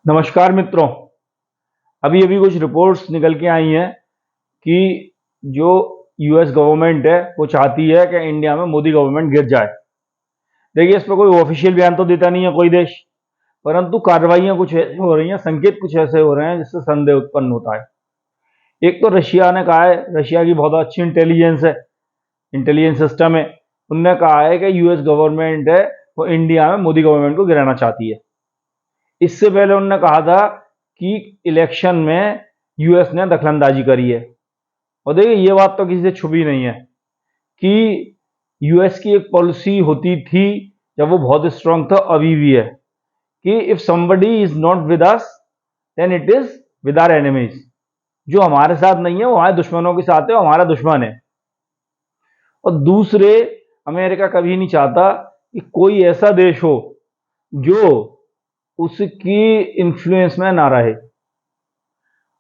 नमस्कार मित्रों। अभी अभी कुछ रिपोर्ट्स निकल के आई हैं कि जो यूएस गवर्नमेंट है वो चाहती है कि इंडिया में मोदी गवर्नमेंट गिर जाए। देखिए, इस पर कोई ऑफिशियल बयान तो देता नहीं है कोई देश, परंतु कार्रवाइयां कुछ ऐसी हो रही हैं, संकेत कुछ ऐसे हो रहे हैं जिससे संदेह उत्पन्न होता है। एक तो रशिया ने कहा है, रशिया की बहुत अच्छी इंटेलिजेंस है, इंटेलिजेंस सिस्टम है, उनने कहा है कि यूएस गवर्नमेंट है वो इंडिया में मोदी गवर्नमेंट को गिराना चाहती है। इससे पहले उन्होंने कहा था कि इलेक्शन में यूएस ने दखलंदाजी करी है। और देखिए, ये बात तो किसी से छुपी नहीं है कि यूएस की एक पॉलिसी होती थी जब वो बहुत स्ट्रांग था, अभी भी है, कि if somebody is not with us then it is with our enemies. जो हमारे साथ नहीं है वो हमारे दुश्मनों के साथ है, वो हमारा दुश्मन है। और दूसरे, अमेरिका कभी नहीं चाहता कि कोई ऐसा देश हो जो उसकी इन्फ्लुएंस में ना रहे।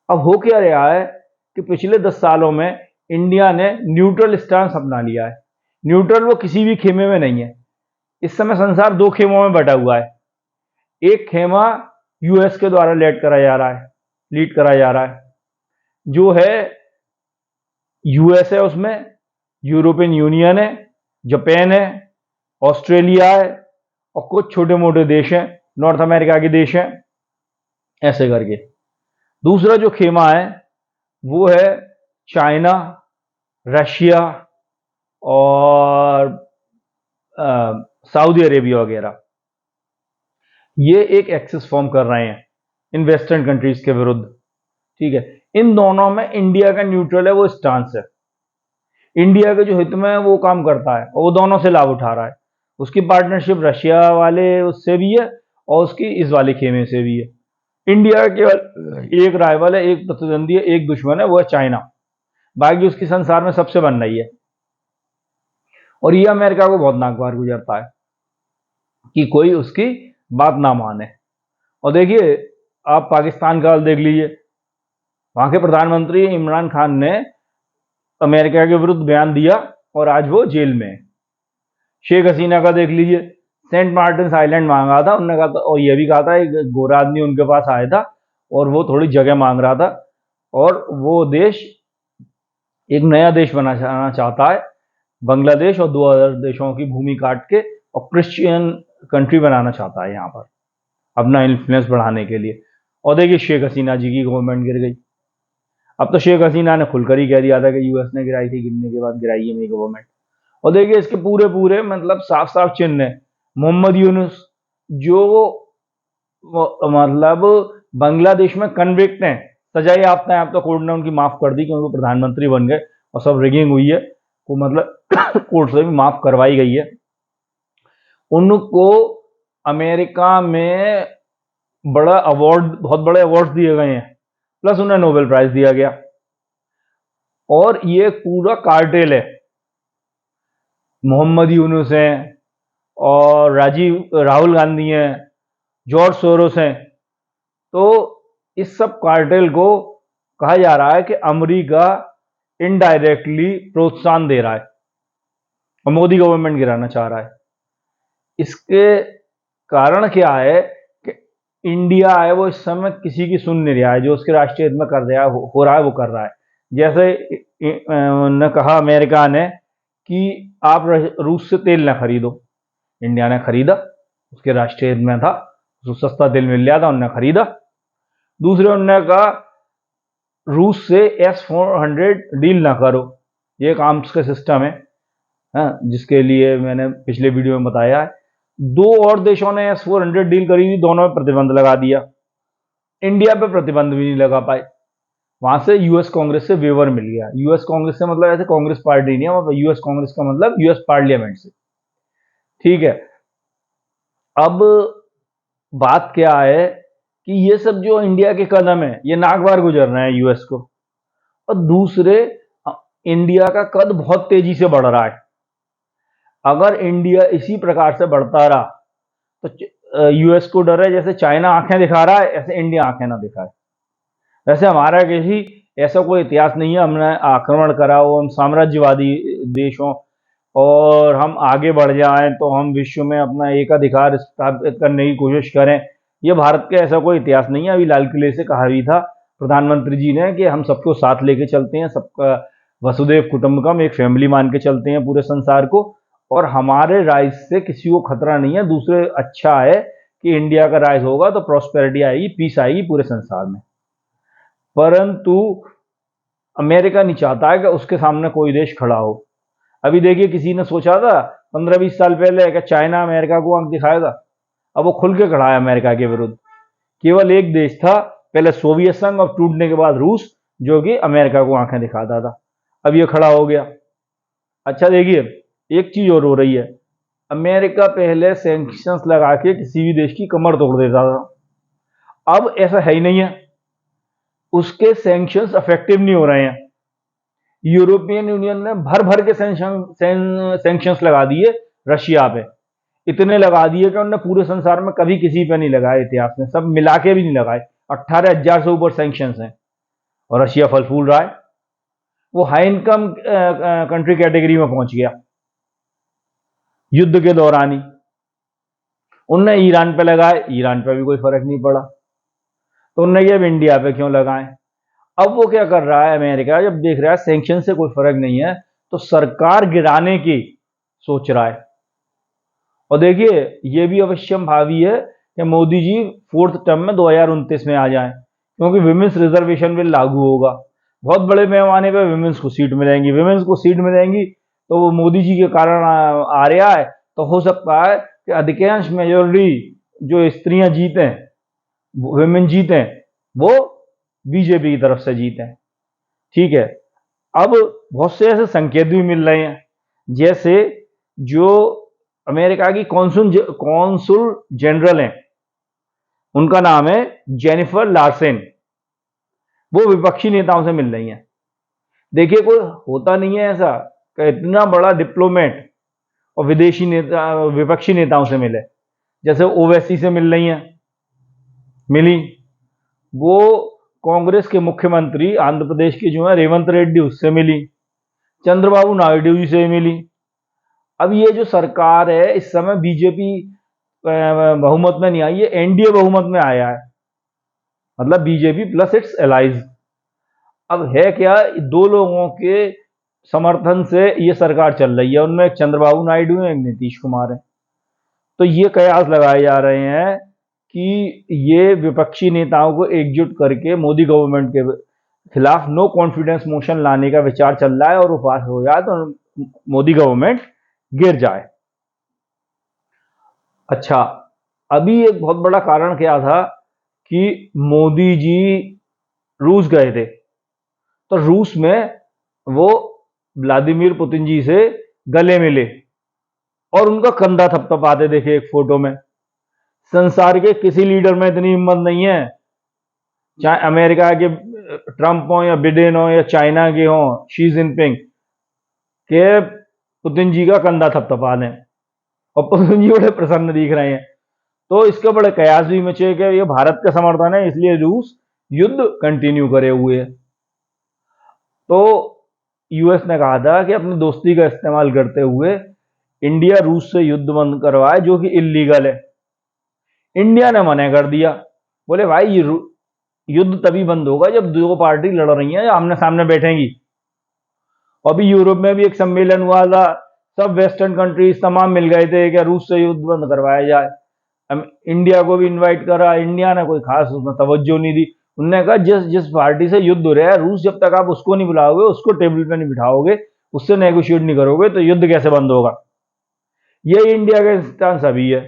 अब हो क्या रहा है कि पिछले 10 सालों में इंडिया ने न्यूट्रल स्टांस अपना लिया है। न्यूट्रल वो किसी भी खेमे में नहीं है। इस समय संसार दो खेमों में बटा हुआ है। एक खेमा यूएस के द्वारा लीड करा जा रहा है, जो है यूएस है, उसमें यूरोपियन यूनियन है, जापान है, ऑस्ट्रेलिया है और कुछ छोटे मोटे देश हैं, नॉर्थ अमेरिका के देश हैं, ऐसे करके। दूसरा जो खेमा है वो है चाइना, रशिया और सऊदी अरेबिया वगैरह। ये एक एक्सिस फॉर्म कर रहे हैं इन वेस्टर्न कंट्रीज के विरुद्ध। ठीक है, इन दोनों में इंडिया का न्यूट्रल है वो स्टांस है। इंडिया के जो हित में है वो काम करता है और वो दोनों से लाभ उठा रहा है। उसकी पार्टनरशिप रशिया वाले उससे भी है और उसकी इस वाले खेमे से भी है। इंडिया का केवल एक राइवल है, एक प्रतिद्वंदी है, एक दुश्मन है, वो है चाइना। बाकी उसकी संसार में सबसे बन रही है। और ये अमेरिका को बहुत नागवार गुजरता है कि कोई उसकी बात ना माने। और देखिए, आप पाकिस्तान का हाल देख लीजिए। वहां के प्रधानमंत्री इमरान खान ने अमेरिका के विरुद्ध बयान दिया और आज वो जेल में है। शेख हसीना का देख लीजिए, सेंट मार्टिन आइलैंड मांगा था उन्होंने, कहा था, और ये भी कहा था एक गोरा आदमी उनके पास आया था और वो थोड़ी जगह मांग रहा था और वो देश एक नया देश बनाना चाहता है, बांग्लादेश और 2 देशों की भूमि काट के, और क्रिश्चियन कंट्री बनाना चाहता है यहाँ पर अपना इन्फ्लुएंस बढ़ाने के लिए। और देखिए, शेख हसीना जी की गवर्नमेंट गिर गई। अब तो शेख हसीना ने खुलकर ही कह दिया था कि यूएस ने गिराई थी, गिरने के बाद गिराई है मेरी गवर्नमेंट। और देखिए, इसके पूरे पूरे मतलब साफ साफ चिन्ह है। मोहम्मद यूनुस जो मतलब बांग्लादेश में कन्विक्ट हैं, सजा याफ्ता है, आप तो कोर्ट ने उनकी माफ कर दी क्योंकि प्रधानमंत्री बन गए और सब रिगिंग हुई है, वो मतलब कोर्ट से भी माफ करवाई गई है। उनको अमेरिका में बहुत बड़े अवार्ड दिए गए हैं, प्लस उन्हें नोबेल प्राइज दिया गया। और ये पूरा कार्टेल है। मोहम्मद यूनुस हैं और राहुल गांधी हैं, जॉर्ज सोरोस हैं। तो इस सब कार्टेल को कहा जा रहा है कि अमेरिका इनडायरेक्टली प्रोत्साहन दे रहा है और मोदी गवर्नमेंट गिराना चाह रहा है। इसके कारण क्या है कि इंडिया है वो इस समय किसी की सुन नहीं रहा है। जो उसके राष्ट्रीय हित में कर रहा है हो रहा है वो कर रहा है। जैसे ने कहा अमेरिका ने कि आप रूस से तेल ना खरीदो, इंडिया ने खरीदा, उसके राष्ट्रीय हित में था, उसको सस्ता तेल मिल गया था, उन्होंने खरीदा। दूसरे उन्होंने कहा रूस से S-400 डील ना करो, ये एक आर्म्स का सिस्टम है, जिसके लिए मैंने पिछले वीडियो में बताया है। 2 और देशों ने S-400 डील करी थी, दोनों में प्रतिबंध लगा दिया। इंडिया पे प्रतिबंध भी नहीं लगा पाए। वहां से यूएस कांग्रेस से वेवर मिल गया। यूएस कांग्रेस से मतलब ऐसे कांग्रेस पार्टी नहीं है, यूएस कांग्रेस का मतलब यूएस पार्लियामेंट से। ठीक है, अब बात क्या है कि ये सब जो इंडिया के कदम है ये नागवार गुजर रहे हैं यूएस को। और दूसरे, इंडिया का कद बहुत तेजी से बढ़ रहा है। अगर इंडिया इसी प्रकार से बढ़ता रहा तो यूएस को डर है, जैसे चाइना आंखें दिखा रहा है ऐसे इंडिया आंखें ना दिखाए। वैसे हमारा किसी ऐसा कोई इतिहास नहीं है हमने आक्रमण करा हो, हम साम्राज्यवादी देश हों और हम आगे बढ़ जाएं तो हम विश्व में अपना एकाधिकार स्थापित करने की कोशिश करें, ये भारत का ऐसा कोई इतिहास नहीं है। अभी लाल किले से कहा भी था प्रधानमंत्री जी ने कि हम सबको साथ लेके चलते हैं, सबका वसुदेव कुटुंबकम, एक फैमिली मान के चलते हैं पूरे संसार को, और हमारे राइज से किसी को खतरा नहीं है। दूसरे अच्छा है कि इंडिया का राइज होगा तो प्रॉस्पेरिटी आएगी, पीस आएगी पूरे संसार में। परंतु अमेरिका नहीं चाहता है कि उसके सामने कोई देश खड़ा हो। अभी देखिए, किसी ने सोचा था 15-20 साल पहले कि चाइना अमेरिका को आंख दिखाएगा, अब वो खुल के खड़ा है अमेरिका के विरुद्ध। केवल एक देश था पहले, सोवियत संघ, और टूटने के बाद रूस, जो कि अमेरिका को आंखें दिखाता था। अब ये खड़ा हो गया। अच्छा देखिए, एक चीज और हो रही है, अमेरिका पहले सैंक्शंस लगा के किसी भी देश की कमर तोड़ देता था, अब ऐसा है ही नहीं है। उसके सैंक्शंस इफेक्टिव नहीं हो रहे हैं। यूरोपियन यूनियन ने भर भर के सैंक्शंस लगा दिए रशिया पे, इतने लगा दिए कि उन्होंने पूरे संसार में कभी किसी पे नहीं लगाए, इतिहास में सब मिला के भी नहीं लगाए। 18,000 से ऊपर सैंक्शंस हैं और रशिया फल फूल रहा है। वो हाई इनकम कंट्री कैटेगरी में पहुंच गया युद्ध के दौरान ही। उनने ईरान पे लगाए, ईरान पे भी कोई फर्क नहीं पड़ा, तो उनने ये अब इंडिया पे क्यों लगाए। अब वो क्या कर रहा है अमेरिका, जब देख रहा है सैंक्शन से कोई फर्क नहीं है, तो सरकार गिराने की सोच रहा है। और देखिए, ये भी अवश्यम भावी है कि मोदी जी 4th टर्म में 2029 में आ जाएं, क्योंकि विमेंस रिजर्वेशन बिल लागू होगा। बहुत बड़े पैमाने पर विमेंस को सीट मिलेंगी। विमेंस को सीट मिलेंगी तो वो मोदी जी के कारण आ रहा है, तो हो सकता है कि अधिकांश मेजोरिटी जो स्त्रियां जीतें, विमेन जीतें, वो बीजेपी की तरफ से जीतें। ठीक है। अब बहुत से ऐसे संकेत भी मिल रहे हैं, जैसे जो अमेरिका की कॉन्सुल जनरल हैं, उनका नाम है जेनिफर लार्सेन, वो विपक्षी नेताओं से मिल रही हैं। देखिए, कोई होता नहीं है ऐसा कि इतना बड़ा डिप्लोमेट और विदेशी नेता विपक्षी नेताओं से मिले। जैसे ओवैसी से मिल रही हैं, मिली, वो कांग्रेस के मुख्यमंत्री आंध्र प्रदेश के जो है रेवंत रेड्डी, उससे मिली, चंद्रबाबू नायडू जी से मिली। अब ये जो सरकार है इस समय बीजेपी बहुमत में नहीं आई है, एनडीए बहुमत में आया है, मतलब बीजेपी प्लस इट्स एलाइज। अब है क्या, दो लोगों के समर्थन से ये सरकार चल रही है, उनमें एक चंद्रबाबू नायडू है, एक नीतीश कुमार है। तो ये कयास लगाए जा रहे हैं कि ये विपक्षी नेताओं को एकजुट करके मोदी गवर्नमेंट के खिलाफ नो कॉन्फिडेंस मोशन लाने का विचार चल रहा है, और वो पास हो जाए तो मोदी गवर्नमेंट गिर जाए। अच्छा, अभी एक बहुत बड़ा कारण क्या था कि मोदी जी रूस गए थे, तो रूस में वो व्लादिमीर पुतिन जी से गले मिले और उनका कंधा थपथपाते देखे एक फोटो में। संसार के किसी लीडर में इतनी हिम्मत नहीं है, चाहे अमेरिका के ट्रंप हो या बिडेन हो या चाइना के हो शी जिनपिंग, के पुतिन जी का कंधा थपथपा दें, और पुतिन जी बड़े प्रसन्न दिख रहे हैं। तो इसके बड़े कयास भी मचे कि ये भारत का समर्थन है, इसलिए रूस युद्ध कंटिन्यू करे हुए है। तो यूएस ने कहा था कि अपनी दोस्ती का इस्तेमाल करते हुए इंडिया रूस से युद्ध बंद करवाए, जो कि इलीगल है। इंडिया ने मना कर दिया, बोले भाई ये युद्ध तभी बंद होगा जब दो पार्टी लड़ रही हैं, आमने सामने बैठेंगी। अभी यूरोप में भी एक सम्मेलन हुआ था, सब वेस्टर्न कंट्रीज तमाम मिल गए थे कि रूस से युद्ध बंद करवाया जाए। इंडिया को भी इनवाइट करा, इंडिया ने कोई खास उसमें तवज्जो नहीं दी। उन्होंने कहा जिस जिस पार्टी से युद्ध हो रहा है रूस, जब तक आप उसको नहीं बुलाओगे, उसको टेबल पे नहीं बिठाओगे, उससे नेगोशिएट नहीं करोगे, तो युद्ध कैसे बंद होगा। ये इंडिया का स्टांस अभी है।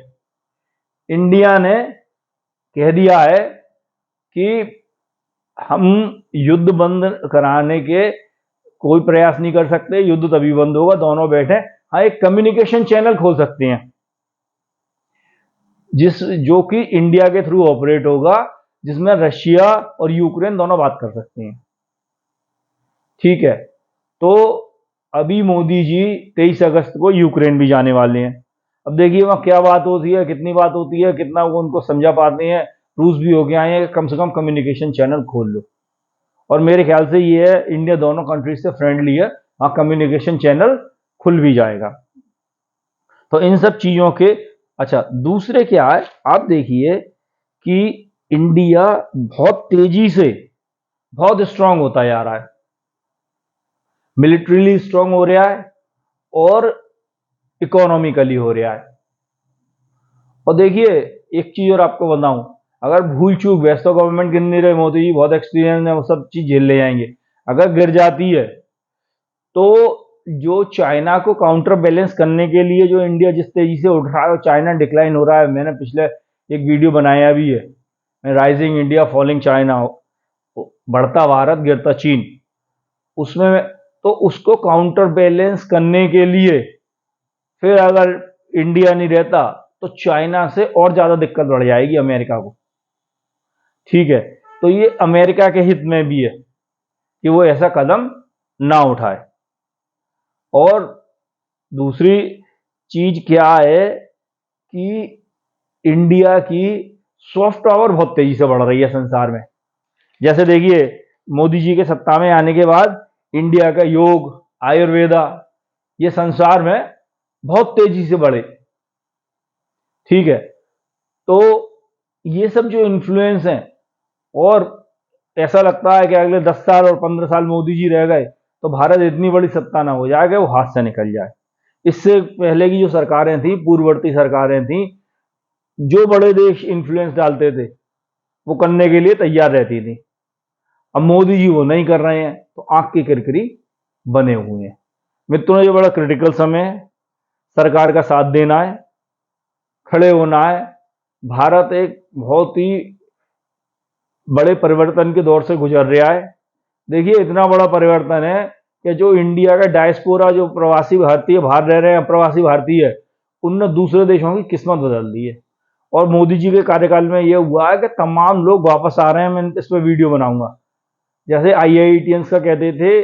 इंडिया ने कह दिया है कि हम युद्ध बंद कराने के कोई प्रयास नहीं कर सकते, युद्ध तभी बंद होगा दोनों बैठे। हाँ, एक कम्युनिकेशन चैनल खोल सकते हैं जो कि इंडिया के थ्रू ऑपरेट होगा, जिसमें रशिया और यूक्रेन दोनों बात कर सकते हैं। ठीक है। तो अभी मोदी जी 23 अगस्त को यूक्रेन भी जाने वाले हैं। अब देखिए वहां क्या बात होती है, कितनी बात होती है, कितना वो उनको समझा पाते हैं। रूस भी हो गया है, कम से कम कम्युनिकेशन चैनल खोल लो। और मेरे ख्याल से ये है, इंडिया दोनों कंट्रीज से फ्रेंडली है, वहां कम्युनिकेशन चैनल खुल भी जाएगा। तो इन सब चीजों के अच्छा दूसरे क्या है, आप देखिए कि इंडिया बहुत तेजी से बहुत स्ट्रांग होता जा रहा है, मिलिट्रीली स्ट्रांग हो रहा है और इकोनॉमिकली हो रहा है। और देखिए, एक चीज और आपको बताऊं, अगर भूल चूक, वैसे तो गवर्नमेंट गिर नहीं रहे, मोदी जी बहुत एक्सपीरियंस है, वो सब चीज झेल ले जाएंगे। अगर गिर जाती है तो जो चाइना को काउंटर बैलेंस करने के लिए जो इंडिया जिस तेजी से उठ रहा है और चाइना डिक्लाइन हो रहा है, मैंने पिछले एक वीडियो बनाया भी है, राइजिंग इंडिया फॉलिंग चाइना, बढ़ता भारत गिरता चीन, उसमें तो उसको काउंटर बैलेंस करने के लिए फिर अगर इंडिया नहीं रहता तो चाइना से और ज्यादा दिक्कत बढ़ जाएगी अमेरिका को। ठीक है, तो ये अमेरिका के हित में भी है कि वो ऐसा कदम ना उठाए। और दूसरी चीज क्या है कि इंडिया की सॉफ्ट पावर बहुत तेजी से बढ़ रही है संसार में। जैसे देखिए, मोदी जी के सत्ता में आने के बाद इंडिया का योग, आयुर्वेदा, ये संसार में बहुत तेजी से बढ़े। ठीक है, तो ये सब जो इन्फ्लुएंस हैं, और ऐसा लगता है कि अगले 10 साल और 15 साल मोदी जी रह गए तो भारत इतनी बड़ी सत्ता ना हो जाए कि वो हाथ से निकल जाए। इससे पहले की जो सरकारें थी, पूर्ववर्ती सरकारें थी, जो बड़े देश इन्फ्लुएंस डालते थे वो करने के लिए तैयार रहती थी। अब मोदी जी वो नहीं कर रहे हैं तो आंख की किरकिरी बने हुए हैं। मित्रों, ये बड़ा क्रिटिकल समय है, सरकार का साथ देना है, खड़े होना है। भारत एक बहुत ही बड़े परिवर्तन के दौर से गुजर रहा है। देखिए, इतना बड़ा परिवर्तन है कि जो इंडिया का डायस्पोरा, जो प्रवासी भारतीय बाहर रह रहे हैं, अप्रवासी भारतीय, उनने दूसरे देशों की किस्मत बदल दी है। और मोदी जी के कार्यकाल में यह हुआ है कि तमाम लोग वापस आ रहे हैं। मैं इस पर वीडियो बनाऊंगा। जैसे IITians का कहते थे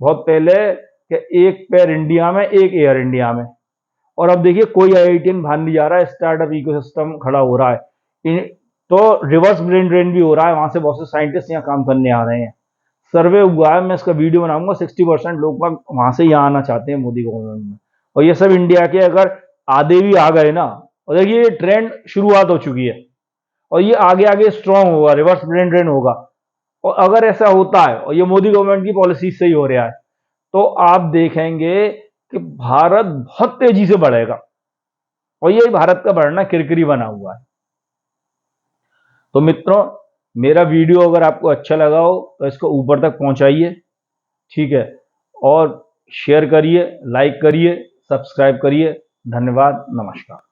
बहुत पहले कि एक पैर इंडिया में, एक एयर इंडिया में, और अब देखिए कोई IITian बाहर नहीं जा रहा है, स्टार्टअप इकोसिस्टम खड़ा हो रहा है। तो रिवर्स ब्रेन ड्रेन भी हो रहा है, वहां से बहुत से साइंटिस्ट यहाँ काम करने आ रहे हैं। सर्वे हुआ है, मैं इसका वीडियो बनाऊंगा, 60% लोग वहां से यहाँ आना चाहते हैं मोदी गवर्नमेंट में। और ये सब इंडिया के अगर आधे भी आ गए ना, और देखिए ये ट्रेंड शुरुआत हो चुकी है और ये आगे आगे स्ट्रांग होगा, रिवर्स ब्रेन ड्रेन होगा। और अगर ऐसा होता है और ये मोदी गवर्नमेंट की पॉलिसी से ही हो रहा है तो आप देखेंगे कि भारत बहुत तेजी से बढ़ेगा। और यही भारत का बढ़ना किरकिरी बना हुआ है। तो मित्रों, मेरा वीडियो अगर आपको अच्छा लगा हो तो इसको ऊपर तक पहुंचाइए। ठीक है, और शेयर करिए, लाइक करिए, सब्सक्राइब करिए। धन्यवाद, नमस्कार।